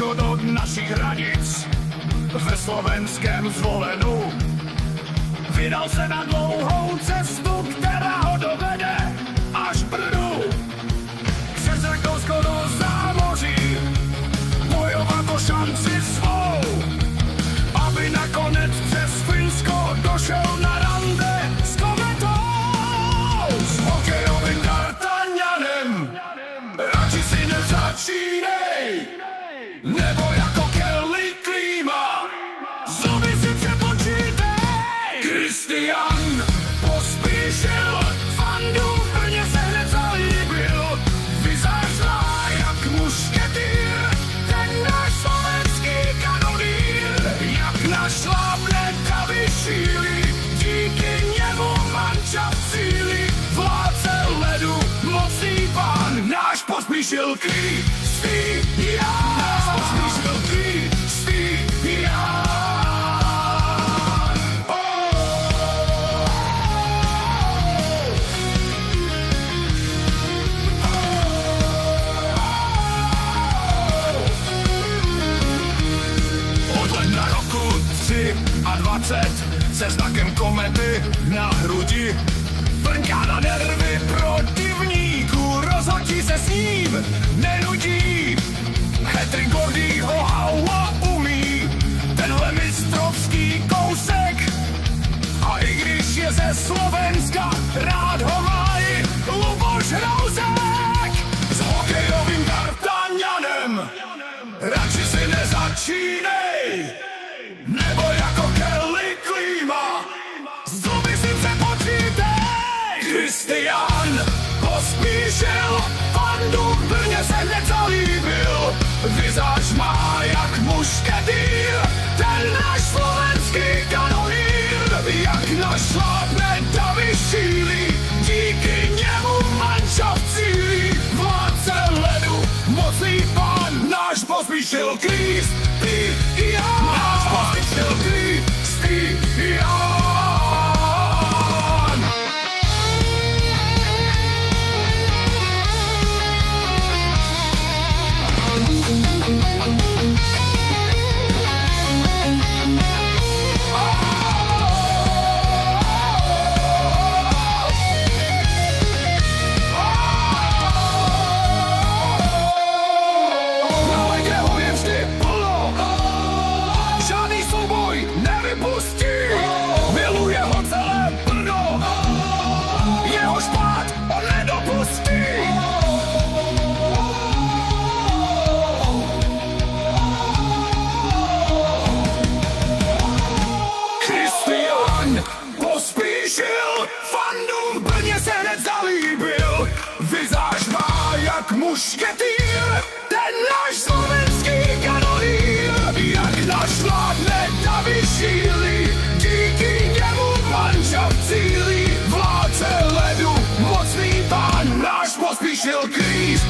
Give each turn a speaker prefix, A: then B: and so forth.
A: východ od našich hranic, ve slovenském Zvolenu. Vydal se na dlouhou cestu, která ho dovede až Brdu. Přes Rakousko do zámoří, bojovat o šanci svou, aby nakonec přes Finsko došel na rande s kometou. S hokejovým D'Artagnanem radši si nezačínej, nebo jako Kelly Klíma zuby si přepočítej. Kristian Pospíšil fandu v Brně se hned zalíbil, vyzářlá jak mušketýr, ten náš slovenský kanonýr. Jak našlápne davy šílí, díky němu mančaft sílí. Vládce ledu, mocný pán, náš Pospíšil Kristian. Náš Pospíšil Kristian. A 20 se znakem komety na hrudi, brnká na nervy protivníků, rozhodčí se s ním nenudí. Hattrick Gordyho Howa umí tenhle mistrovský kousek, a i když je ze Slovenska, rád ho má i Luboš Hrouzek. S hokejovým D'Artagnanem radši si nezačínej, nebo jako Kelly Klíma zuby si přepočítej. Kristian Pospíšil fandu v Brně se hned zalíbil, vizáž má jak mušketýr, ten náš slovenský kanonýr. Jak našlápne davy šílí, díky němu mančaft sílí. Vládce ledu, mocný pán, náš Pospíšil Kristian. Náš Pospíšil Kristian. Miluje ho celé Brno, jeho špát on nedopustí. Kristian Pospíšil fandu v Brně se hned zalíbil, vizáž má jak mušketýr, ten náš slovenský kanonýr. Jak našlápne davy šílí, díky němu mančaft sílí. Vládce ledu, mocný pán, náš Pospíšil Kristian.